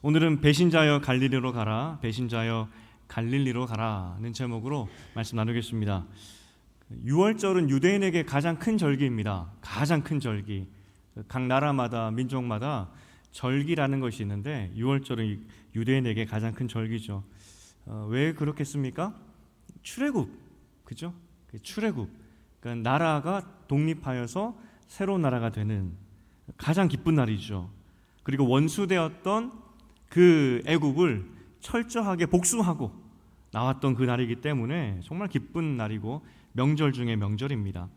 오늘은 배신자여 갈릴리로 가라, 배신자여 갈릴리로 가라는 제목으로 말씀 나누겠습니다. 6월절은 유대인에게 가장 큰 절기입니다. 가장 큰 절기. 각 나라마다 민족마다 절기라는 것이 있는데 6월절은 유대인에게 가장 큰 절기죠. 왜 그렇겠습니까? 출애굽, 그죠? 출애굽. 그러니까 나라가 독립하여서 새로운 나라가 되는 가장 기쁜 날이죠. 그리고 원수되었던 그 애굽을 철저하게 복수하고 나왔던 그 날이기 때문에 정말 기쁜 날이고 명절 중에 명절입니다.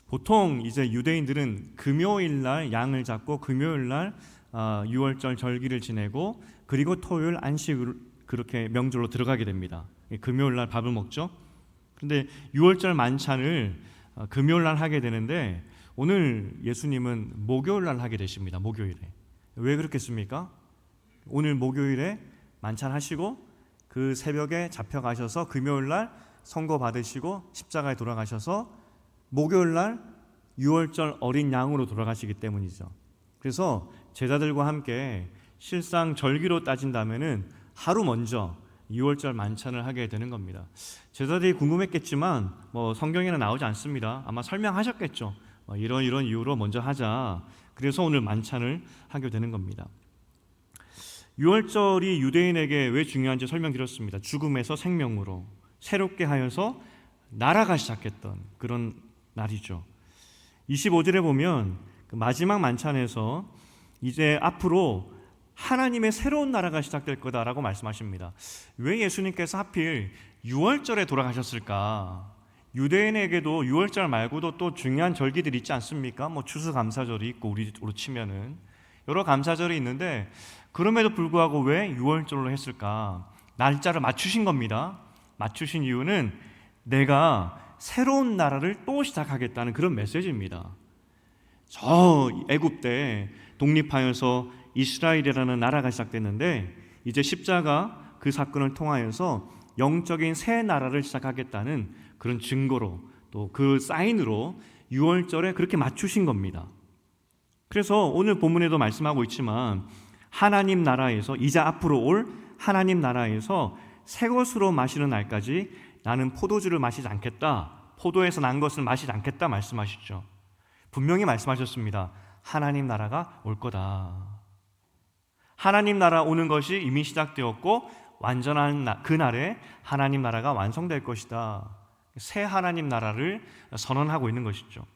보통 이제 유대인들은 금요일 날 양을 잡고 금요일 날 6월절 절기를 지내고 그리고 토요일 안식을 그렇게 명절로 들어가게 됩니다. 금요일 날 밥을 먹죠. 그런데 6월절 만찬을 금요일 날 하게 되는데 오늘 예수님은 목요일 날 하게 되십니다. 목요일에. 왜 그렇겠습니까? 오늘 목요일에 만찬하시고 그 새벽에 잡혀가셔서 금요일 날 선고 받으시고 십자가에 돌아가셔서 목요일 날 6월절 어린 양으로 돌아가시기 때문이죠. 그래서 제자들과 함께 실상 절기로 따진다면은 하루 먼저 6월절 만찬을 하게 되는 겁니다. 제자들이 궁금했겠지만 성경에는 나오지 않습니다. 아마 설명하셨겠죠. 이런 이유로 먼저 하자. 그래서 오늘 만찬을 하게 되는 겁니다. 6월절이 유대인에게 왜 중요한지 설명드렸습니다. 죽음에서 생명으로 새롭게 하여서 나라가 시작했던 그런 날이죠. 25절에 보면 그 마지막 만찬에서 이제 앞으로 하나님의 새로운 나라가 시작될 거다라고 말씀하십니다. 왜 예수님께서 하필 6월절에 돌아가셨을까? 유대인에게도 6월절 말고도 또 중요한 절기들이 있지 않습니까? 추수감사절이 있고 우리로 치면은 여러 감사절이 있는데 그럼에도 불구하고 왜 6월절로 했을까? 날짜를 맞추신 겁니다. 맞추신 이유는 내가 새로운 나라를 또 시작하겠다는 그런 메시지입니다. 저 애굽 때 독립하여서 이스라엘이라는 나라가 시작됐는데 이제 십자가 그 사건을 통하여서 영적인 새 나라를 시작하겠다는 그런 증거로 또 그 사인으로 6월절에 그렇게 맞추신 겁니다. 그래서 오늘 본문에도 말씀하고 있지만 하나님 나라에서 이제 앞으로 올 하나님 나라에서 새 것으로 마시는 날까지 나는 포도주를 마시지 않겠다, 포도에서 난 것을 마시지 않겠다 말씀하시죠. 분명히 말씀하셨습니다. 하나님 나라가 올 거다. 하나님 나라 오는 것이 이미 시작되었고 완전한 그날에 하나님 나라가 완성될 것이다. 새 하나님 나라를 선언하고 있는 것이죠.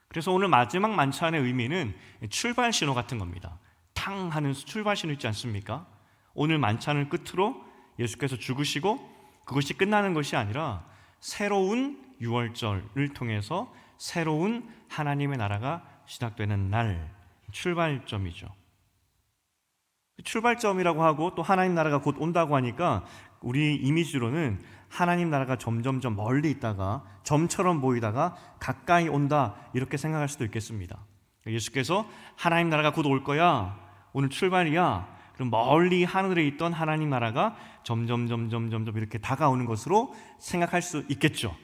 그래서 오늘 마지막 만찬의 의미는 출발 신호 같은 겁니다. 탕 하는 출발 신호 있지 않습니까? 오늘 만찬을 끝으로 예수께서 죽으시고 그것이 끝나는 것이 아니라 새로운 6월절을 통해서 새로운 하나님의 나라가 시작되는 날, 출발점이죠. 출발점이라고 하고 또 하나님 나라가 곧 온다고 하니까 우리 이미지로는 하나님 나라가 점점점 멀리 있다가 점처럼 보이다가 가까이 온다 이렇게 생각할 수도 있겠습니다. 예수께서 하나님 나라가 곧 올 거야, 오늘 출발이야. 그럼 멀리 하늘에 있던 하나님 나라가 점점 이렇게 다가오는 것으로 생각할 수 있겠죠.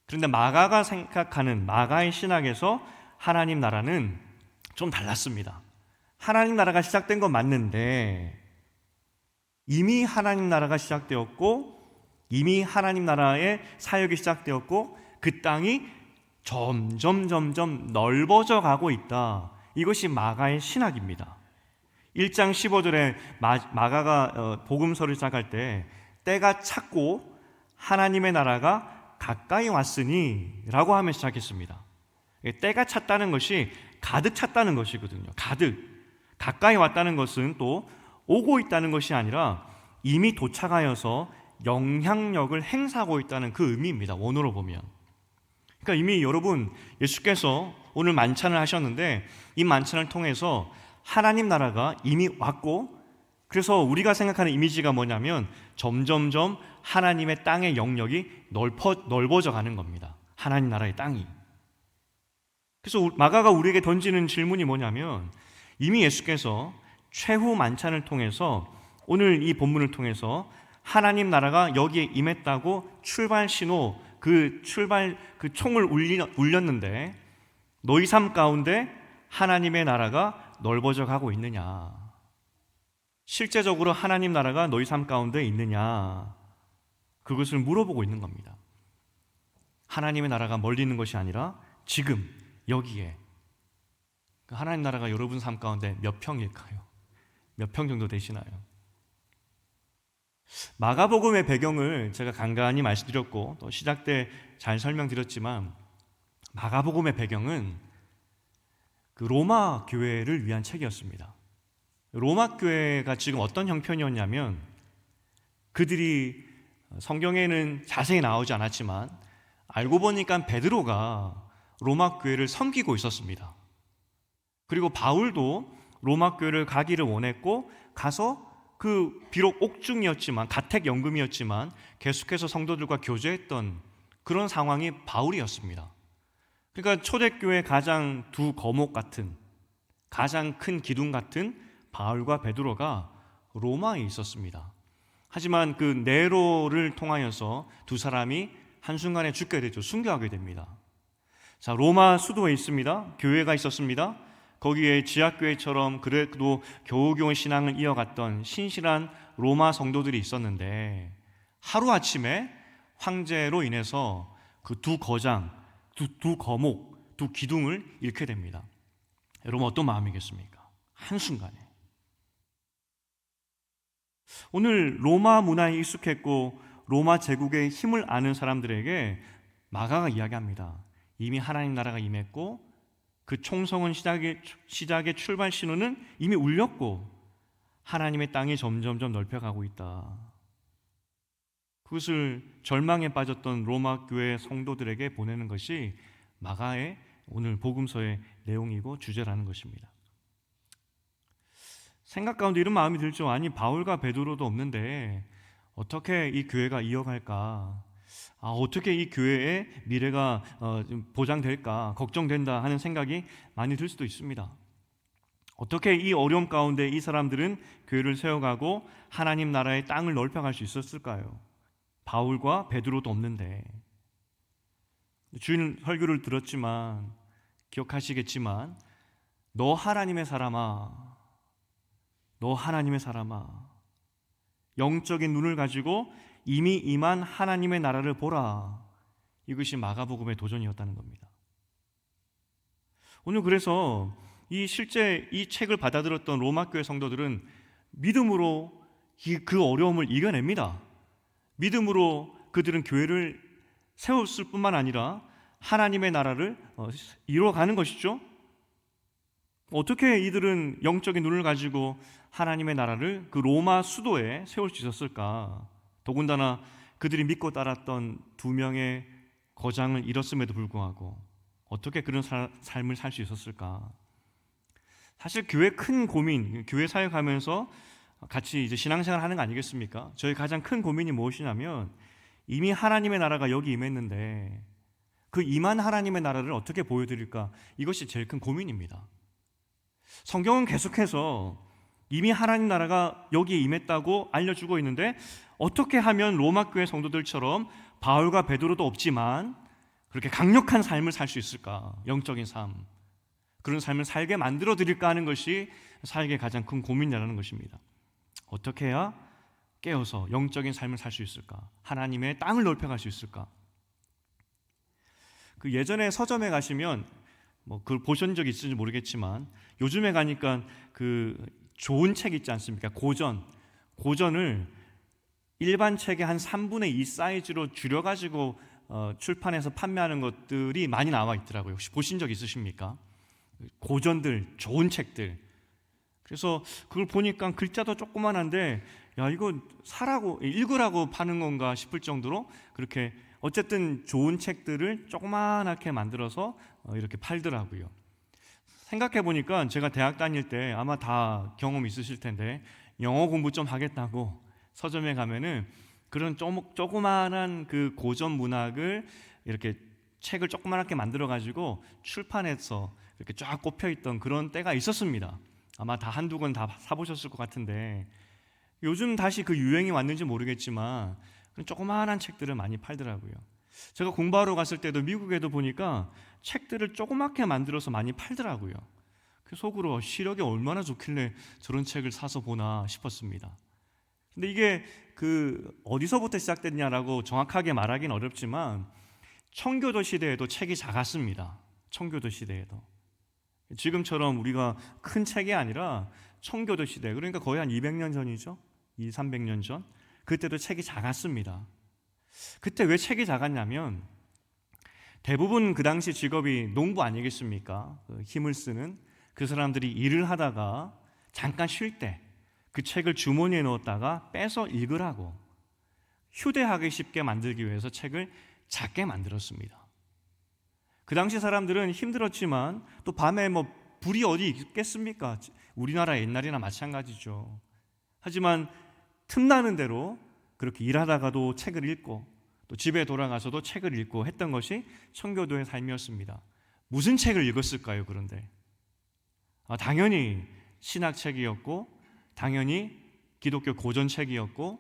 그런데 마가가 생각하는 마가의 신학에서 하나님 나라는 좀 달랐습니다. 하나님 나라가 시작된 건 맞는데 이미 하나님 나라가 시작되었고 이미 하나님 나라의 사역이 시작되었고 그 땅이 점점 넓어져 가고 있다. 이것이 마가의 신학입니다. 1장 15절에 마가가 복음서를 시작할 때 때가 찼고 하나님의 나라가 가까이 왔으니 라고 하며 시작했습니다. 때가 찼다는 것이 가득 찼다는 것이거든요. 가까이 왔다는 것은 또 오고 있다는 것이 아니라 이미 도착하여서 영향력을 행사하고 있다는 그 의미입니다. 원어로 보면. 그러니까 이미 여러분 예수께서 오늘 만찬을 하셨는데 이 만찬을 통해서 하나님 나라가 이미 왔고 그래서 우리가 생각하는 이미지가 뭐냐면 점점점 하나님의 땅의 영역이 넓어져 가는 겁니다. 하나님 나라의 땅이. 그래서 마가가 우리에게 던지는 질문이 뭐냐면 이미 예수께서 최후 만찬을 통해서 오늘 이 본문을 통해서 하나님 나라가 여기에 임했다고 출발 신호 그 총을 울렸는데 너희 삶 가운데 하나님의 나라가 넓어져 가고 있느냐? 실제적으로 하나님 나라가 너희 삶 가운데 있느냐, 그것을 물어보고 있는 겁니다. 하나님의 나라가 멀리 있는 것이 아니라 지금 여기에. 하나님 나라가 여러분 삶 가운데 몇 평일까요? 몇 평 정도 되시나요? 마가복음의 배경을 제가 간간히 말씀드렸고 또 시작 때 잘 설명드렸지만, 마가복음의 배경은 그 로마 교회를 위한 책이었습니다. 로마 교회가 지금 어떤 형편이었냐면, 그들이 성경에는 자세히 나오지 않았지만 알고 보니까 베드로가 로마 교회를 섬기고 있었습니다. 그리고 바울도 로마 교회를 가기를 원했고 가서 비록 옥중이었지만, 가택연금이었지만 계속해서 성도들과 교제했던 그런 상황이 바울이었습니다. 그러니까 초대교회 가장 두 거목 같은, 가장 큰 기둥 같은 바울과 베드로가 로마에 있었습니다. 하지만 그 네로를 통하여서 두 사람이 한순간에 죽게 되죠. 순교하게 됩니다. 자, 로마 수도에 있습니다. 교회가 있었습니다. 거기에 지하교회처럼 그래도 겨우겨우 신앙을 이어갔던 신실한 로마 성도들이 있었는데, 하루아침에 황제로 인해서 그 두 거장, 두 거목, 두 기둥을 잃게 됩니다. 여러분 어떤 마음이겠습니까? 한순간에. 오늘 로마 문화에 익숙했고 로마 제국의 힘을 아는 사람들에게 마가가 이야기합니다. 이미 하나님 나라가 임했고 그 총성은 시작의 출발 신호는 이미 울렸고 하나님의 땅이 점점점 넓혀가고 있다. 그것을 절망에 빠졌던 로마 교회 성도들에게 보내는 것이 마가의 오늘 복음서의 내용이고 주제라는 것입니다. 생각 가운데 이런 마음이 들죠. 아니, 바울과 베드로도 없는데 어떻게 이 교회가 이어갈까? 어떻게 이 교회의 미래가 보장될까? 걱정된다 하는 생각이 많이 들 수도 있습니다. 어떻게 이 어려움 가운데 이 사람들은 교회를 세워가고 하나님 나라의 땅을 넓혀갈 수 있었을까요? 바울과 베드로도 없는데. 주일 설교를 들었지만 기억하시겠지만, 너 하나님의 사람아, 너 하나님의 사람아, 영적인 눈을 가지고 이미 임한 하나님의 나라를 보라. 이것이 마가복음의 도전이었다는 겁니다. 오늘 그래서 실제 이 책을 받아들였던 로마 교회 성도들은 믿음으로 그 어려움을 이겨냅니다. 믿음으로 그들은 교회를 세웠을 뿐만 아니라 하나님의 나라를 이루어가는 것이죠. 어떻게 이들은 영적인 눈을 가지고 하나님의 나라를 그 로마 수도에 세울 수 있었을까? 더군다나 그들이 믿고 따랐던 두 명의 거장을 잃었음에도 불구하고 어떻게 그런 삶을 살 수 있었을까? 사실 교회 큰 고민, 교회 사역하면서 같이 이제 신앙생활 하는 거 아니겠습니까? 저희 가장 큰 고민이 무엇이냐면, 이미 하나님의 나라가 여기 임했는데 그 임한 하나님의 나라를 어떻게 보여드릴까? 이것이 제일 큰 고민입니다. 성경은 계속해서 이미 하나님 나라가 여기에 임했다고 알려주고 있는데, 어떻게 하면 로마 교회 성도들처럼 바울과 베드로도 없지만 그렇게 강력한 삶을 살 수 있을까? 영적인 삶, 그런 삶을 살게 만들어 드릴까 하는 것이 사역의 가장 큰 고민이라는 것입니다. 어떻게 해야 깨어서 영적인 삶을 살 수 있을까? 하나님의 땅을 넓혀갈 수 있을까? 그 예전에 서점에 가시면 그걸 보신 적 있을지 모르겠지만, 요즘에 가니까 그 좋은 책 있지 않습니까? 고전을 일반 책의 한 3분의 2 사이즈로 줄여가지고 출판해서 판매하는 것들이 많이 나와 있더라고요. 혹시 보신 적 있으십니까? 고전들, 좋은 책들. 그래서 그걸 보니까 글자도 조그만한데, 야, 이거 읽으라고 파는 건가 싶을 정도로 그렇게 어쨌든 좋은 책들을 조그만하게 만들어서 이렇게 팔더라고요. 생각해 보니까 제가 대학 다닐 때 아마 다 경험 있으실 텐데, 영어 공부 좀 하겠다고 서점에 가면은 그런 조그만한 그 고전 문학을 이렇게 책을 조그만하게 만들어 가지고 출판해서 이렇게 쫙 꼽혀 있던 그런 때가 있었습니다. 아마 다 한두 권 다 사보셨을 것 같은데, 요즘 다시 그 유행이 왔는지 모르겠지만 그런 조그만한 책들을 많이 팔더라고요. 제가 공부하러 갔을 때도 미국에도 보니까 책들을 조그맣게 만들어서 많이 팔더라고요. 그 속으로 시력이 얼마나 좋길래 저런 책을 사서 보나 싶었습니다. 근데 이게 어디서부터 시작됐냐라고 정확하게 말하기는 어렵지만 청교도 시대에도 책이 작았습니다. 청교도 시대에도. 지금처럼 우리가 큰 책이 아니라 청교도 시대, 그러니까 거의 한 200년 전이죠. 300년 전. 그때도 책이 작았습니다. 그때 왜 책이 작았냐면 대부분 그 당시 직업이 농부 아니겠습니까? 힘을 쓰는 그 사람들이 일을 하다가 잠깐 쉴 때 그 책을 주머니에 넣었다가 빼서 읽으라고 휴대하기 쉽게 만들기 위해서 책을 작게 만들었습니다. 그 당시 사람들은 힘들었지만 또 밤에 불이 어디 있겠습니까? 우리나라 옛날이나 마찬가지죠. 하지만 틈나는 대로 그렇게 일하다가도 책을 읽고 또 집에 돌아가서도 책을 읽고 했던 것이 청교도의 삶이었습니다. 무슨 책을 읽었을까요? 그런데 당연히 신학책이었고 당연히 기독교 고전책이었고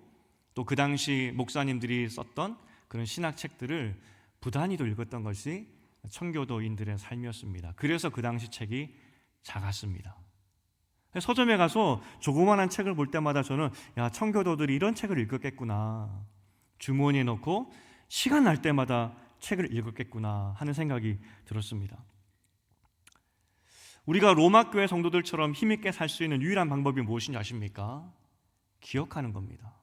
또 그 당시 목사님들이 썼던 그런 신학책들을 부단히도 읽었던 것이 청교도인들의 삶이었습니다. 그래서 그 당시 책이 작았습니다. 서점에 가서 조그만한 책을 볼 때마다 저는 청교도들이 이런 책을 읽었겠구나, 주머니에 넣고 시간 날 때마다 책을 읽었겠구나 하는 생각이 들었습니다. 우리가 로마 교회 성도들처럼 힘있게 살 수 있는 유일한 방법이 무엇인지 아십니까? 기억하는 겁니다.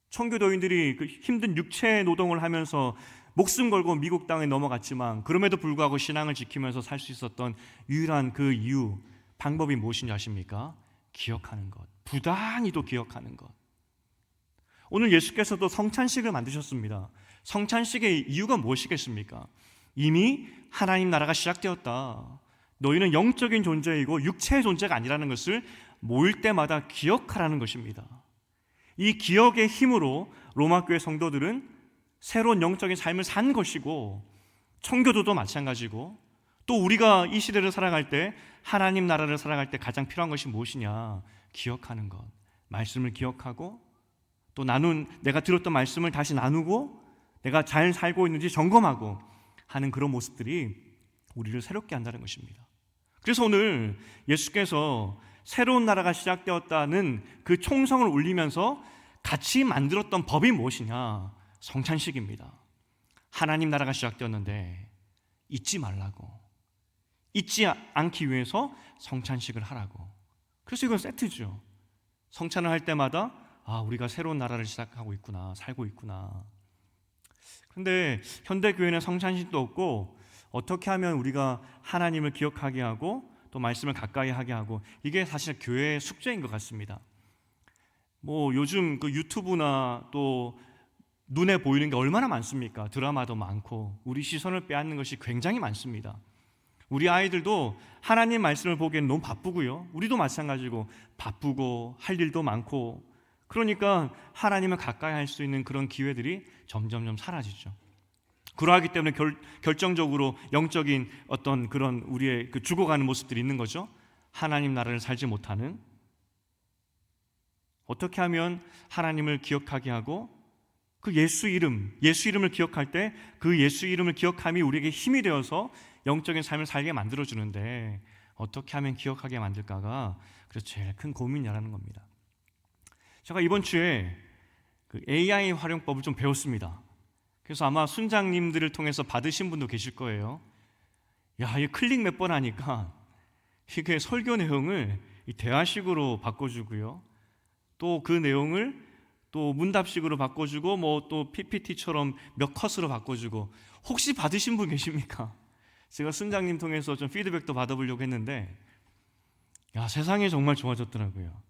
청교도인들이 그 힘든 육체 노동을 하면서 목숨 걸고 미국 땅에 넘어갔지만 그럼에도 불구하고 신앙을 지키면서 살 수 있었던 유일한 그 이유, 방법이 무엇인지 아십니까? 기억하는 것, 부단히도 기억하는 것. 오늘 예수께서도 성찬식을 만드셨습니다. 성찬식의 이유가 무엇이겠습니까? 이미 하나님 나라가 시작되었다. 너희는 영적인 존재이고 육체의 존재가 아니라는 것을 모일 때마다 기억하라는 것입니다. 이 기억의 힘으로 로마교회 성도들은 새로운 영적인 삶을 산 것이고 청교도도 마찬가지고 또 우리가 이 시대를 살아갈 때 하나님 나라를 살아갈 때 가장 필요한 것이 무엇이냐? 기억하는 것. 말씀을 기억하고 또 내가 들었던 말씀을 다시 나누고 내가 잘 살고 있는지 점검하고 하는 그런 모습들이 우리를 새롭게 한다는 것입니다. 그래서 오늘 예수께서 새로운 나라가 시작되었다는 그 총성을 울리면서 같이 만들었던 법이 무엇이냐? 성찬식입니다. 하나님 나라가 시작되었는데 잊지 말라고, 잊지 않기 위해서 성찬식을 하라고. 그래서 이건 세트죠. 성찬을 할 때마다 우리가 새로운 나라를 시작하고 있구나, 살고 있구나. 그런데 현대교회는 성찬식도 없고 어떻게 하면 우리가 하나님을 기억하게 하고 또 말씀을 가까이 하게 하고, 이게 사실 교회의 숙제인 것 같습니다. 요즘 그 유튜브나 또 눈에 보이는 게 얼마나 많습니까? 드라마도 많고 우리 시선을 빼앗는 것이 굉장히 많습니다. 우리 아이들도 하나님 말씀을 보기에는 너무 바쁘고요. 우리도 마찬가지고 바쁘고 할 일도 많고, 그러니까 하나님을 가까이 할 수 있는 그런 기회들이 점점점 사라지죠. 그러하기 때문에 결정적으로 영적인 어떤 그런 우리의 그 죽어가는 모습들이 있는 거죠. 하나님 나라를 살지 못하는. 어떻게 하면 하나님을 기억하게 하고 그 예수 이름을 기억할 때 그 예수 이름을 기억함이 우리에게 힘이 되어서 영적인 삶을 살게 만들어주는데 어떻게 하면 기억하게 만들까가 그래서 제일 큰 고민이라는 겁니다. 제가 이번 주에 그 AI 활용법을 좀 배웠습니다. 그래서 아마 순장님들을 통해서 받으신 분도 계실 거예요. 이 클릭 몇 번 하니까 이게 설교 내용을 대화식으로 바꿔주고요. 또 그 내용을 또 문답식으로 바꿔주고 또 PPT처럼 몇 컷으로 바꿔주고. 혹시 받으신 분 계십니까? 제가 순장님 통해서 좀 피드백도 받아보려고 했는데 세상이 정말 좋아졌더라고요.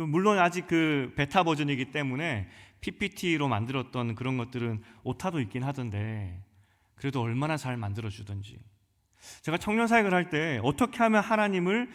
물론 아직 그 베타 버전이기 때문에 PPT로 만들었던 그런 것들은 오타도 있긴 하던데 그래도 얼마나 잘 만들어주던지. 제가 청년 사역을 할 때 어떻게 하면 하나님을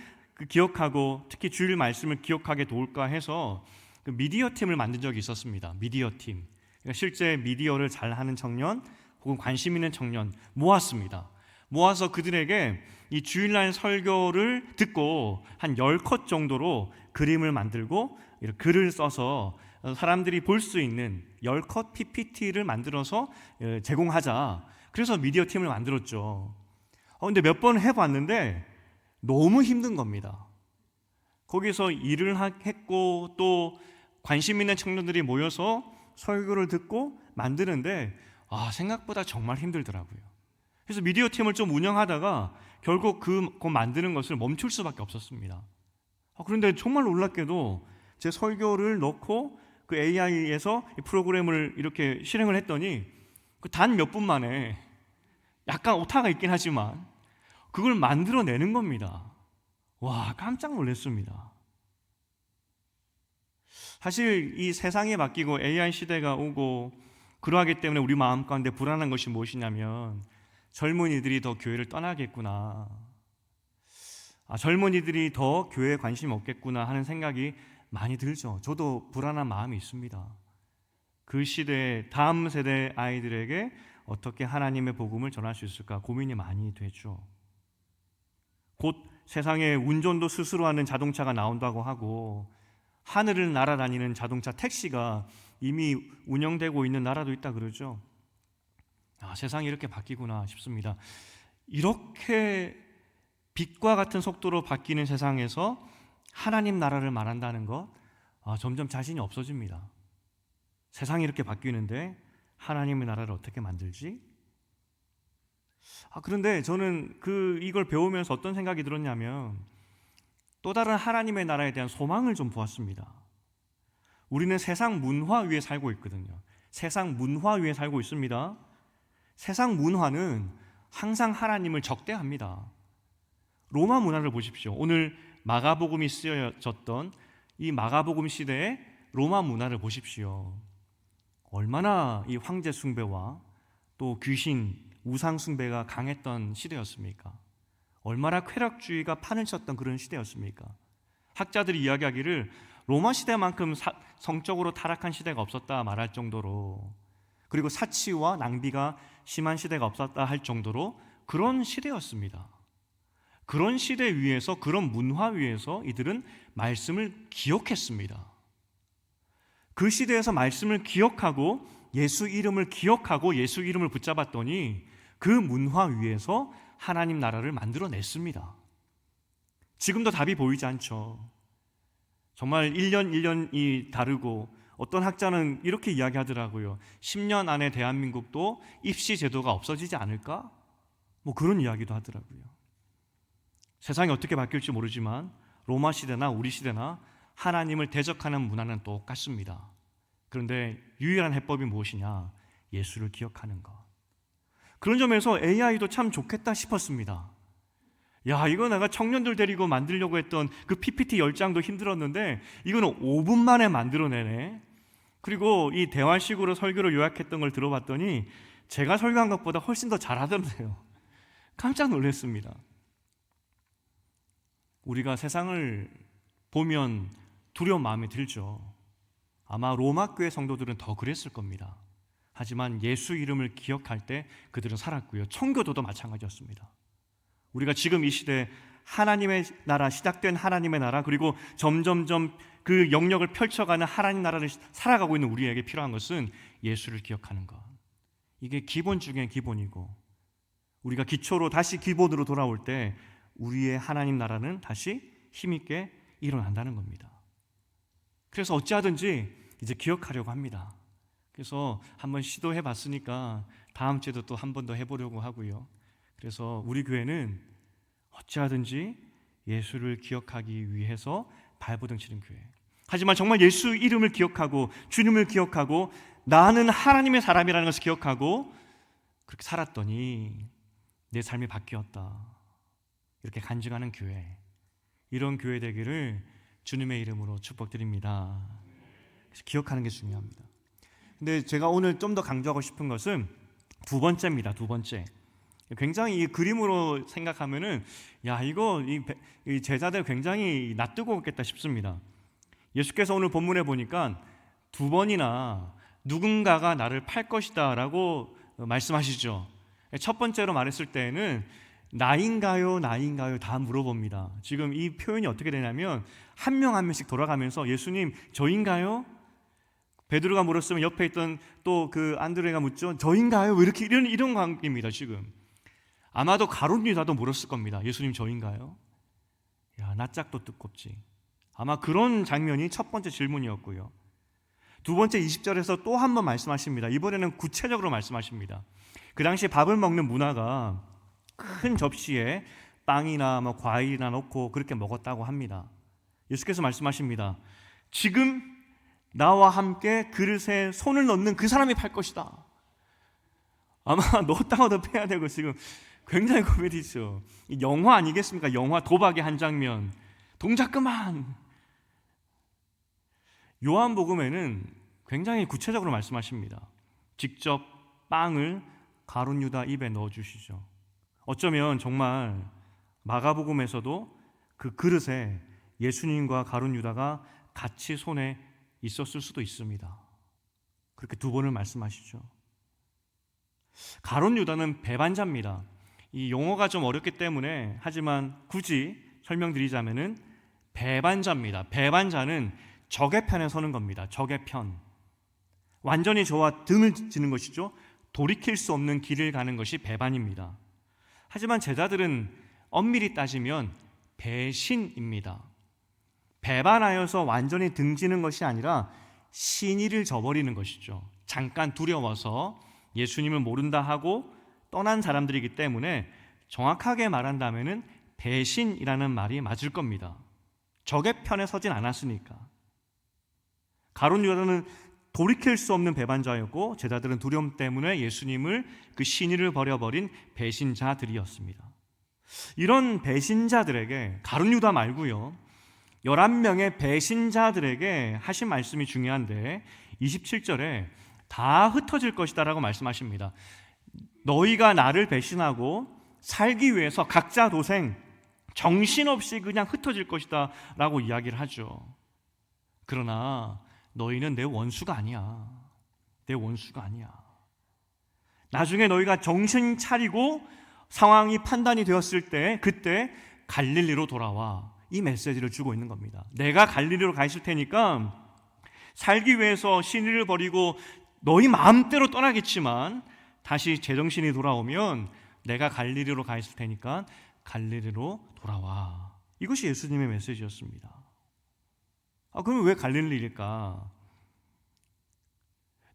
기억하고 특히 주일 말씀을 기억하게 도울까 해서 그 미디어 팀을 만든 적이 있었습니다. 미디어 팀. 그러니까 실제 미디어를 잘하는 청년 혹은 관심 있는 청년 모았습니다. 모아서 그들에게 이 주일날 설교를 듣고 한 10컷 정도로 그림을 만들고 글을 써서 사람들이 볼 수 있는 10컷 PPT를 만들어서 제공하자. 그래서 미디어 팀을 만들었죠. 근데 몇 번 해봤는데 너무 힘든 겁니다. 거기서 일을 했고 또 관심 있는 청년들이 모여서 설교를 듣고 만드는데 생각보다 정말 힘들더라고요. 그래서 미디어 팀을 좀 운영하다가 결국 그 만드는 것을 멈출 수밖에 없었습니다. 그런데 정말 놀랍게도 제 설교를 넣고 그 AI에서 프로그램을 이렇게 실행을 했더니 단 몇 분 만에 약간 오타가 있긴 하지만 그걸 만들어내는 겁니다. 와, 깜짝 놀랐습니다. 사실 이 세상이 바뀌고 AI 시대가 오고 그러하기 때문에 우리 마음 가운데 불안한 것이 무엇이냐면 젊은이들이 더 교회를 떠나겠구나, 젊은이들이 더 교회에 관심이 없겠구나 하는 생각이 많이 들죠. 저도 불안한 마음이 있습니다. 그 시대의 다음 세대 아이들에게 어떻게 하나님의 복음을 전할 수 있을까 고민이 많이 되죠. 곧 세상에 운전도 스스로 하는 자동차가 나온다고 하고 하늘을 날아다니는 자동차 택시가 이미 운영되고 있는 나라도 있다 그러죠. 세상이 이렇게 바뀌구나 싶습니다. 이렇게 빛과 같은 속도로 바뀌는 세상에서 하나님 나라를 말한다는 것, 점점 자신이 없어집니다. 세상이 이렇게 바뀌는데 하나님의 나라를 어떻게 만들지? 그런데 저는 이걸 배우면서 어떤 생각이 들었냐면 또 다른 하나님의 나라에 대한 소망을 좀 보았습니다. 우리는 세상 문화 위에 살고 있거든요. 세상 문화 위에 살고 있습니다. 세상 문화는 항상 하나님을 적대합니다. 로마 문화를 보십시오. 오늘 마가복음이 쓰여졌던 이 마가복음 시대의 로마 문화를 보십시오. 얼마나 이 황제 숭배와 또 귀신, 우상 숭배가 강했던 시대였습니까? 얼마나 쾌락주의가 판을 쳤던 그런 시대였습니까? 학자들이 이야기하기를 로마 시대만큼 성적으로 타락한 시대가 없었다 말할 정도로, 그리고 사치와 낭비가 심한 시대가 없었다 할 정도로 그런 시대였습니다. 그런 시대 위에서, 그런 문화 위에서 이들은 말씀을 기억했습니다. 그 시대에서 말씀을 기억하고 예수 이름을 기억하고 예수 이름을 붙잡았더니 그 문화 위에서 하나님 나라를 만들어냈습니다. 지금도 답이 보이지 않죠. 정말 1년 1년이 다르고 어떤 학자는 이렇게 이야기하더라고요. 10년 안에 대한민국도 입시 제도가 없어지지 않을까? 그런 이야기도 하더라고요. 세상이 어떻게 바뀔지 모르지만 로마 시대나 우리 시대나 하나님을 대적하는 문화는 똑같습니다. 그런데 유일한 해법이 무엇이냐? 예수를 기억하는 것. 그런 점에서 AI도 참 좋겠다 싶었습니다. 이거 내가 청년들 데리고 만들려고 했던 그 PPT 10장도 힘들었는데 이거는 5분 만에 만들어내네. 그리고 이 대화식으로 설교를 요약했던 걸 들어봤더니 제가 설교한 것보다 훨씬 더 잘하던데요. 깜짝 놀랐습니다. 우리가 세상을 보면 두려운 마음이 들죠. 아마 로마 교회 성도들은 더 그랬을 겁니다. 하지만 예수 이름을 기억할 때 그들은 살았고요. 청교도도 마찬가지였습니다. 우리가 지금 이 시대에 하나님의 나라, 시작된 하나님의 나라, 그리고 점점점 그 영역을 펼쳐가는 하나님 나라를 살아가고 있는 우리에게 필요한 것은 예수를 기억하는 것. 이게 기본 중에 기본이고, 우리가 기초로 다시 기본으로 돌아올 때 우리의 하나님 나라는 다시 힘있게 일어난다는 겁니다. 그래서 어찌하든지 이제 기억하려고 합니다. 그래서 한번 시도해 봤으니까 다음 주에도 또 한 번 더 해보려고 하고요. 그래서 우리 교회는 어찌하든지 예수를 기억하기 위해서 발버둥 치는 교회. 하지만 정말 예수 이름을 기억하고 주님을 기억하고 나는 하나님의 사람이라는 것을 기억하고 그렇게 살았더니 내 삶이 바뀌었다, 이렇게 간증하는 교회, 이런 교회 되기를 주님의 이름으로 축복드립니다. 그래서 기억하는 게 중요합니다. 근데 제가 오늘 좀 더 강조하고 싶은 것은 두 번째입니다. 두 번째. 굉장히 이 그림으로 생각하면은 이 제자들 굉장히 낯뜨고 있겠다 싶습니다. 예수께서 오늘 본문에 보니까 두 번이나 누군가가 나를 팔 것이다 라고 말씀하시죠. 첫 번째로 말했을 때는 나인가요? 나인가요? 다 물어봅니다. 지금 이 표현이 어떻게 되냐면 한 명 한 명씩 돌아가면서 예수님 저인가요? 베드로가 물었으면 옆에 있던 또 그 안드레가 묻죠. 저인가요? 왜 이렇게 이런 관계입니다. 지금 아마도 가룟 유다도 물었을 겁니다. 예수님 저인가요? 야, 낯짝도 뜨겁지. 아마 그런 장면이 첫 번째 질문이었고요. 두 번째 20절에서 또 한 번 말씀하십니다. 이번에는 구체적으로 말씀하십니다. 그 당시 밥을 먹는 문화가 큰 접시에 빵이나 뭐 과일이나 넣고 그렇게 먹었다고 합니다. 예수께서 말씀하십니다. 지금 나와 함께 그릇에 손을 넣는 그 사람이 팔 것이다. 아마 넣었다가도 빼야 되고 지금 굉장히 코미디죠. 영화 아니겠습니까? 영화 도박의 한 장면. 동작 그만. 요한복음에는 굉장히 구체적으로 말씀하십니다. 직접 빵을 가룟 유다 입에 넣어주시죠. 어쩌면 정말 마가복음에서도 그 그릇에 예수님과 가룟 유다가 같이 손에 있었을 수도 있습니다. 그렇게 두 번을 말씀하시죠. 가룟 유다는 배반자입니다. 이 용어가 좀 어렵기 때문에 하지만 굳이 설명드리자면은 배반자입니다. 배반자는 적의 편에 서는 겁니다. 적의 편. 완전히 저와 등을 지는 것이죠. 돌이킬 수 없는 길을 가는 것이 배반입니다. 하지만 제자들은 엄밀히 따지면 배신입니다. 배반하여서 완전히 등지는 것이 아니라 신의를 저버리는 것이죠. 잠깐 두려워서 예수님을 모른다 하고 떠난 사람들이기 때문에 정확하게 말한다면 배신이라는 말이 맞을 겁니다. 적의 편에 서진 않았으니까. 가룟 유다는 돌이킬 수 없는 배반자였고 제자들은 두려움 때문에 예수님을 그 신의를 버려버린 배신자들이었습니다. 이런 배신자들에게 가룟 유다 말고요 11명의 배신자들에게 하신 말씀이 중요한데 27절에 다 흩어질 것이다 라고 말씀하십니다. 너희가 나를 배신하고 살기 위해서 각자 도생 정신없이 그냥 흩어질 것이다 라고 이야기를 하죠. 그러나 너희는 내 원수가 아니야. 내 원수가 아니야. 나중에 너희가 정신 차리고 상황이 판단이 되었을 때 그때 갈릴리로 돌아와. 이 메시지를 주고 있는 겁니다. 내가 갈릴리로 가 있을 테니까 살기 위해서 신의를 버리고 너희 마음대로 떠나겠지만 다시 제정신이 돌아오면 내가 갈릴리로 가 있을 테니까 갈릴리로 돌아와. 이것이 예수님의 메시지였습니다. 그러면 왜 갈릴리일까?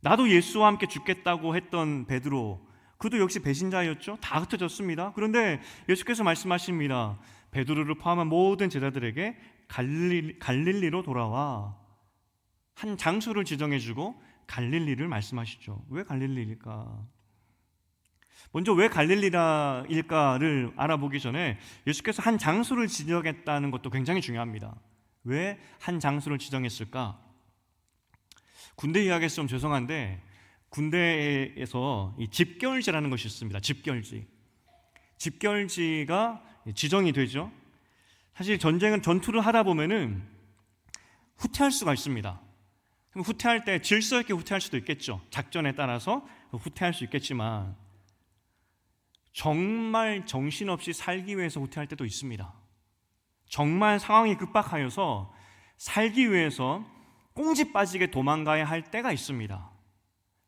나도 예수와 함께 죽겠다고 했던 베드로, 그도 역시 배신자였죠. 다 흩어졌습니다. 그런데 예수께서 말씀하십니다. 베드로를 포함한 모든 제자들에게 갈릴리로 돌아와. 한 장소를 지정해주고 갈릴리를 말씀하시죠. 왜 갈릴리일까? 먼저 왜 갈릴리일까를 알아보기 전에 예수께서 한 장소를 지정했다는 것도 굉장히 중요합니다. 왜 한 장소를 지정했을까? 군대 이야기해서 좀 죄송한데 군대에서 이 집결지라는 것이 있습니다. 집결지가 지정이 되죠. 사실 전투를 하다 보면은 후퇴할 수가 있습니다. 후퇴할 때 질서 있게 후퇴할 수도 있겠죠. 작전에 따라서 후퇴할 수 있겠지만 정말 정신없이 살기 위해서 후퇴할 때도 있습니다. 정말 상황이 급박하여서 살기 위해서 꽁지 빠지게 도망가야 할 때가 있습니다.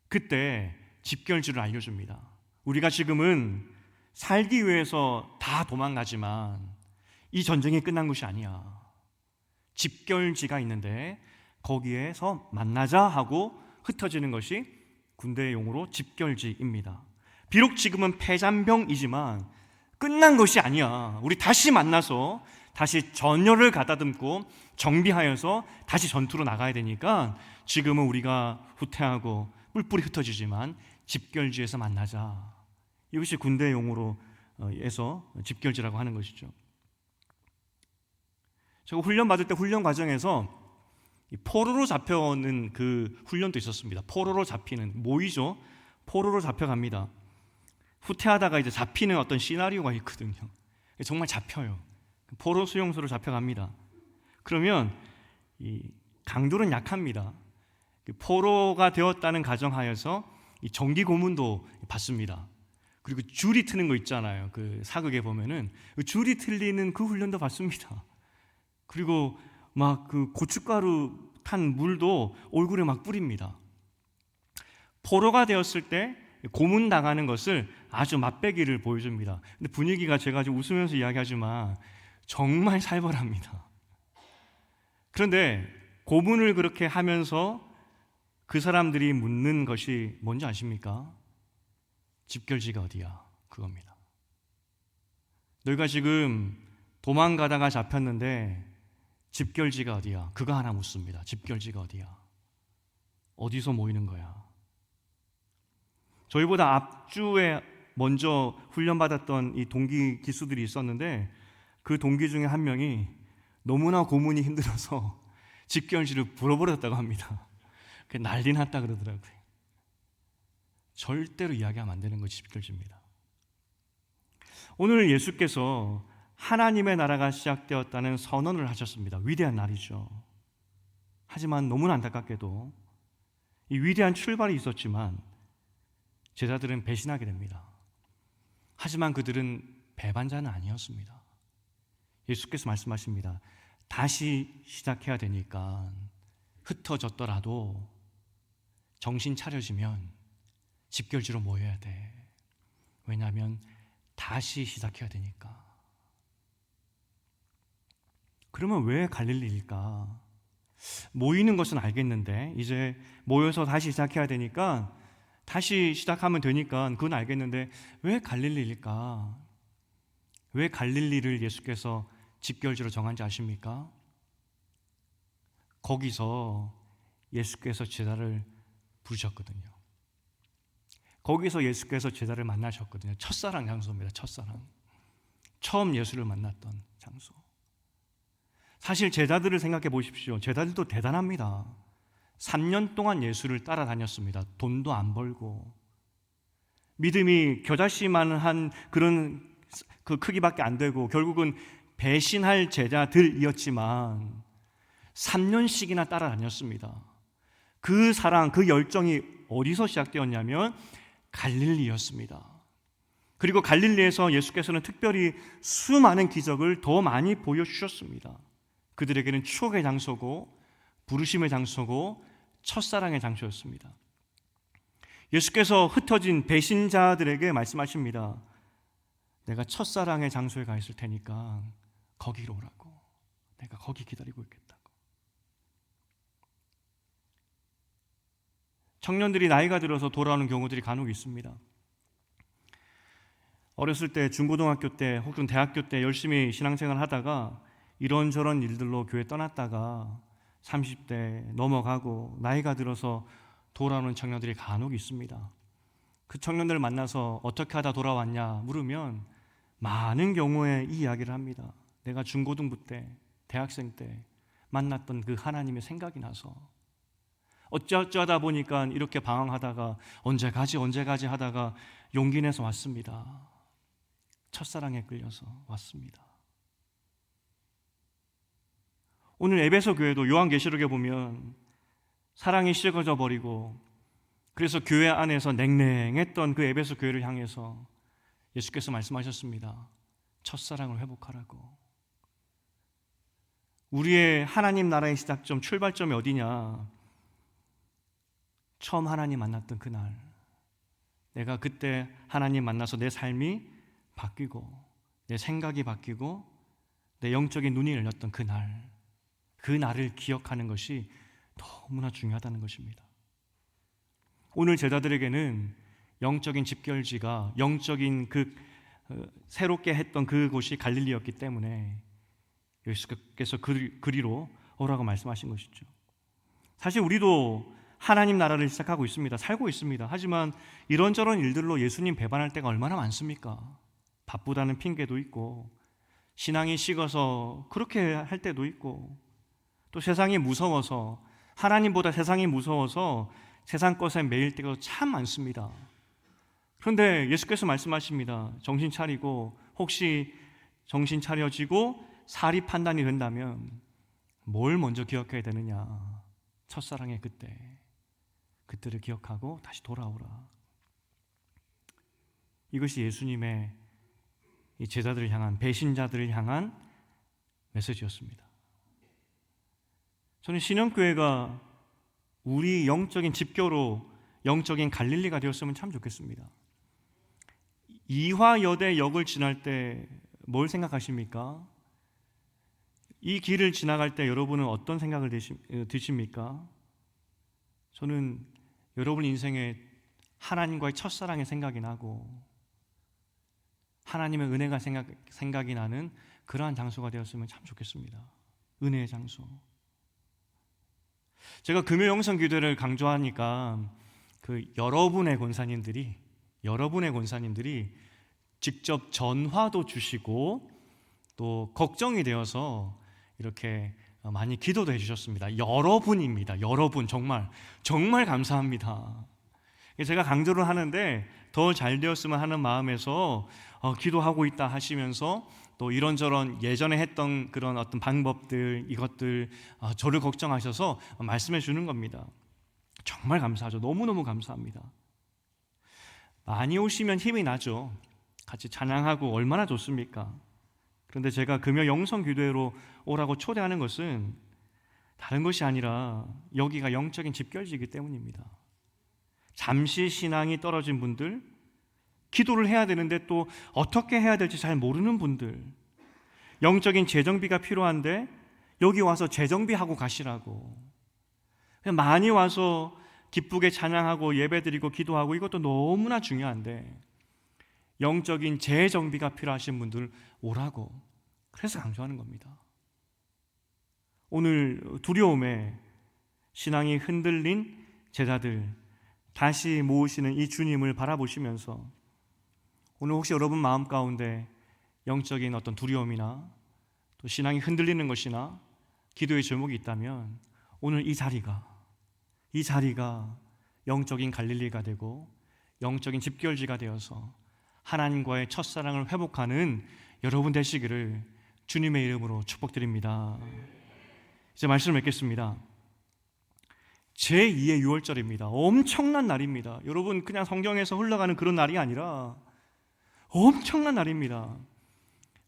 그때 집결지를 알려줍니다. 우리가 지금은 살기 위해서 다 도망가지만 이 전쟁이 끝난 것이 아니야. 집결지가 있는데 거기에서 만나자 하고 흩어지는 것이 군대의 용어로 집결지입니다. 비록 지금은 패잔병이지만 끝난 것이 아니야. 우리 다시 만나서 다시 전열을 가다듬고 정비하여서 다시 전투로 나가야 되니까 지금은 우리가 후퇴하고 뿔뿔이 흩어지지만 집결지에서 만나자. 이것이 군대 용어로에서 집결지라고 하는 것이죠. 제가 훈련 받을 때 훈련 과정에서 포로로 잡혀오는 그 훈련도 있었습니다. 포로로 잡히는 모이죠. 포로로 잡혀갑니다. 후퇴하다가 이제 잡히는 어떤 시나리오가 있거든요. 정말 잡혀요. 포로 수용소로 잡혀갑니다. 그러면 이 강도는 약합니다. 포로가 되었다는 가정하에서 이 정기 고문도 받습니다. 그리고 줄이 트는 거 있잖아요. 그 사극에 보면은 그 줄이 틀리는 그 훈련도 받습니다. 그리고 막 그 고춧가루 탄 물도 얼굴에 막 뿌립니다. 포로가 되었을 때 고문 당하는 것을 아주 맛배기를 보여줍니다. 근데 분위기가 제가 지금 웃으면서 이야기하지만 정말 살벌합니다. 그런데 고문을 그렇게 하면서 그 사람들이 묻는 것이 뭔지 아십니까? 집결지가 어디야? 그겁니다. 너희가 지금 도망가다가 잡혔는데 집결지가 어디야? 그거 하나 묻습니다. 집결지가 어디야? 어디서 모이는 거야? 저희보다 앞주에 먼저 훈련받았던 이 동기 기수들이 있었는데 그 동기 중에 한 명이 너무나 고문이 힘들어서 집결지를 불어버렸다고 합니다. 난리 났다 그러더라고요. 절대로 이야기하면 안 되는 것이 집결지입니다. 오늘 예수께서 하나님의 나라가 시작되었다는 선언을 하셨습니다. 위대한 날이죠. 하지만 너무나 안타깝게도 이 위대한 출발이 있었지만 제자들은 배신하게 됩니다. 하지만 그들은 배반자는 아니었습니다. 예수께서 말씀하십니다. 다시 시작해야 되니까 흩어졌더라도 정신 차려지면 집결지로 모여야 돼. 왜냐하면 다시 시작해야 되니까. 그러면 왜 갈릴리일까? 모이는 것은 알겠는데 이제 모여서 다시 시작해야 되니까 다시 시작하면 되니까 그건 알겠는데 왜 갈릴리일까? 왜 갈릴리를 예수께서 집결지로 정한지 아십니까? 거기서 예수께서 제자를 부르셨거든요. 거기서 예수께서 제자를 만나셨거든요. 첫사랑 장소입니다. 첫사랑. 처음 예수를 만났던 장소. 사실 제자들을 생각해 보십시오. 제자들도 대단합니다. 3년 동안 예수를 따라다녔습니다. 돈도 안 벌고 믿음이 겨자씨만한 그런 그 크기밖에 안 되고 결국은 배신할 제자들이었지만 3년씩이나 따라다녔습니다. 그 사랑, 그 열정이 어디서 시작되었냐면 갈릴리였습니다. 그리고 갈릴리에서 예수께서는 특별히 수많은 기적을 더 많이 보여주셨습니다. 그들에게는 추억의 장소고 부르심의 장소고 첫사랑의 장소였습니다. 예수께서 흩어진 배신자들에게 말씀하십니다. 내가 첫사랑의 장소에 가 있을 테니까 거기로 오라고. 내가 거기 기다리고 있겠다고. 청년들이 나이가 들어서 돌아오는 경우들이 간혹 있습니다. 어렸을 때 중고등학교 때 혹은 대학교 때 열심히 신앙생활 하다가 이런저런 일들로 교회 떠났다가 30대 넘어가고 나이가 들어서 돌아오는 청년들이 간혹 있습니다. 그 청년들을 만나서 어떻게 하다 돌아왔냐 물으면 많은 경우에 이 이야기를 합니다. 내가 중고등부 때, 대학생 때 만났던 그 하나님의 생각이 나서 어쩌다 보니까 이렇게 방황하다가 언제 가지 하다가 용기 내서 왔습니다. 첫사랑에 끌려서 왔습니다. 오늘 에베소 교회도 요한계시록에 보면 사랑이 식어져 버리고 그래서 교회 안에서 냉랭했던 그 에베소 교회를 향해서 예수께서 말씀하셨습니다. 첫사랑을 회복하라고. 우리의 하나님 나라의 시작점, 출발점이 어디냐? 처음 하나님 만났던 그날, 내가 그때 하나님 만나서 내 삶이 바뀌고 내 생각이 바뀌고 내 영적인 눈이 열렸던 그날, 그 날을 기억하는 것이 너무나 중요하다는 것입니다. 오늘 제자들에게는 영적인 집결지가 영적인 그 새롭게 했던 그곳이 갈릴리였기 때문에 예수께서 그리로 오라고 말씀하신 것이죠. 사실 우리도 하나님 나라를 시작하고 있습니다. 살고 있습니다. 하지만 이런저런 일들로 예수님 배반할 때가 얼마나 많습니까? 바쁘다는 핑계도 있고 신앙이 식어서 그렇게 할 때도 있고 또 세상이 무서워서 하나님보다 세상이 무서워서 세상 것에 매일 때가 참 많습니다. 그런데 예수께서 말씀하십니다. 정신 차리고 혹시 정신 차려지고 사리 판단이 된다면 뭘 먼저 기억해야 되느냐? 첫사랑의 그때를 기억하고 다시 돌아오라. 이것이 예수님의 이 제자들을 향한 배신자들을 향한 메시지였습니다. 저는 신영교회가 우리 영적인 집교로 영적인 갈릴리가 되었으면 참 좋겠습니다. 이화여대 역을 지날 때 뭘 생각하십니까? 이 길을 지나갈 때 여러분은 어떤 생각을 드십니까? 저는 여러분 인생에 하나님과의 첫사랑의 생각이 나고 하나님의 은혜가 생각이 나는 그러한 장소가 되었으면 참 좋겠습니다. 은혜의 장소. 제가 금요 영성 기도를 강조하니까 여러분의 권사님들이 직접 전화도 주시고 또 걱정이 되어서 이렇게 많이 기도도 해주셨습니다. 여러분입니다. 여러분 정말 감사합니다. 제가 강조를 하는데 더 잘 되었으면 하는 마음에서 기도하고 있다 하시면서 또 이런저런 예전에 했던 그런 어떤 방법들 이것들 저를 걱정하셔서 말씀해 주는 겁니다. 정말 감사하죠. 너무너무 감사합니다. 많이 오시면 힘이 나죠. 같이 찬양하고 얼마나 좋습니까? 그런데 제가 금요 영성 기도회로 오라고 초대하는 것은 다른 것이 아니라 여기가 영적인 집결지이기 때문입니다. 잠시 신앙이 떨어진 분들, 기도를 해야 되는데 또 어떻게 해야 될지 잘 모르는 분들, 영적인 재정비가 필요한데 여기 와서 재정비하고 가시라고. 그냥 많이 와서 기쁘게 찬양하고 예배드리고 기도하고 이것도 너무나 중요한데 영적인 재정비가 필요하신 분들 오라고. 그래서 강조하는 겁니다. 오늘 두려움에 신앙이 흔들린 제자들 다시 모으시는 이 주님을 바라보시면서 오늘 혹시 여러분 마음 가운데 영적인 어떤 두려움이나 또 신앙이 흔들리는 것이나 기도의 제목이 있다면 오늘 이 자리가 영적인 갈릴리가 되고 영적인 집결지가 되어서 하나님과의 첫사랑을 회복하는 여러분 되시기를 주님의 이름으로 축복드립니다. 이제 말씀을 맺겠습니다. 제2의 유월절입니다. 엄청난 날입니다. 여러분 그냥 성경에서 흘러가는 그런 날이 아니라 엄청난 날입니다.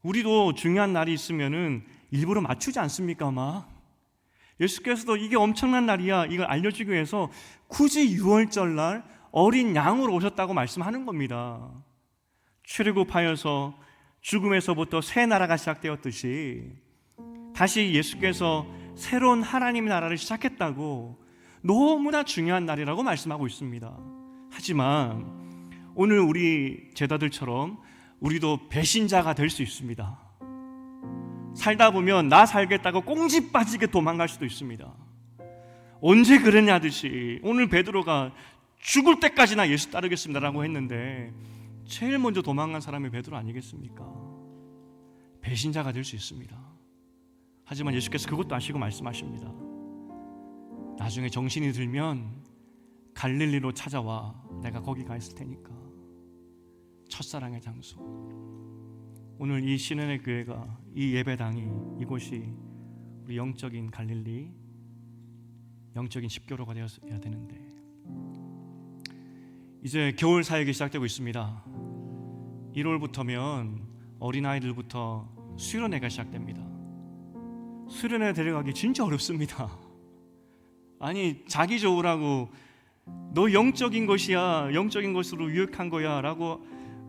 우리도 중요한 날이 있으면은 일부러 맞추지 않습니까? 아마 예수께서도 이게 엄청난 날이야 이걸 알려주기 위해서 굳이 유월절날 어린 양으로 오셨다고 말씀하는 겁니다. 출애굽하여서 죽음에서부터 새 나라가 시작되었듯이 다시 예수께서 새로운 하나님의 나라를 시작했다고 너무나 중요한 날이라고 말씀하고 있습니다. 하지만 오늘 우리 제자들처럼 우리도 배신자가 될 수 있습니다. 살다 보면 나 살겠다고 꽁지 빠지게 도망갈 수도 있습니다. 언제 그랬냐 듯이 오늘 베드로가 죽을 때까지나 예수 따르겠습니다라고 했는데 제일 먼저 도망간 사람이 베드로 아니겠습니까? 배신자가 될 수 있습니다. 하지만 예수께서 그것도 아시고 말씀하십니다. 나중에 정신이 들면 갈릴리로 찾아와 내가 거기 가 있을 테니까. 첫사랑의 장소. 오늘 이 신은의 교회가 이 예배당이 이곳이 우리 영적인 갈릴리 영적인 집교로가 되어야 되는데 이제 겨울 사역이 시작되고 있습니다. 1월부터면 어린아이들부터 수련회가 시작됩니다. 수련회 데려가기 진짜 어렵습니다. 아니 자기 좋으라고 너 영적인 것이야 영적인 것으로 유익한 거야 라고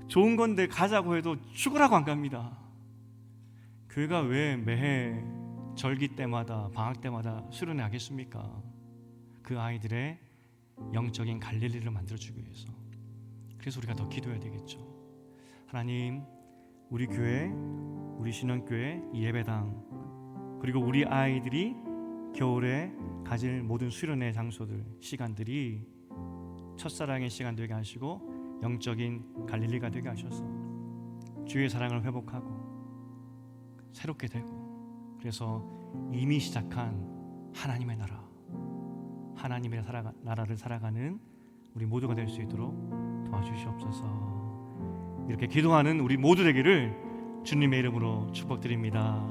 좋은 건데 가자고 해도 죽으라고 안 갑니다. 교회가 왜 매해 절기 때마다 방학 때마다 수련회 하겠습니까? 그 아이들의 영적인 갈릴리를 만들어주기 위해서. 그래서 우리가 더 기도해야 되겠죠. 하나님 우리 교회 우리 신원교회 예배당 그리고 우리 아이들이 겨울에 가질 모든 수련회 장소들 시간들이 첫사랑의 시간 되게 하시고 영적인 갈릴리가 되게 하셔서 주의 사랑을 회복하고 새롭게 되고 그래서 이미 시작한 하나님의 나라 하나님의 나라를 살아가는 우리 모두가 될 수 있도록 도와주시옵소서. 이렇게 기도하는 우리 모두 되기를 주님의 이름으로 축복드립니다.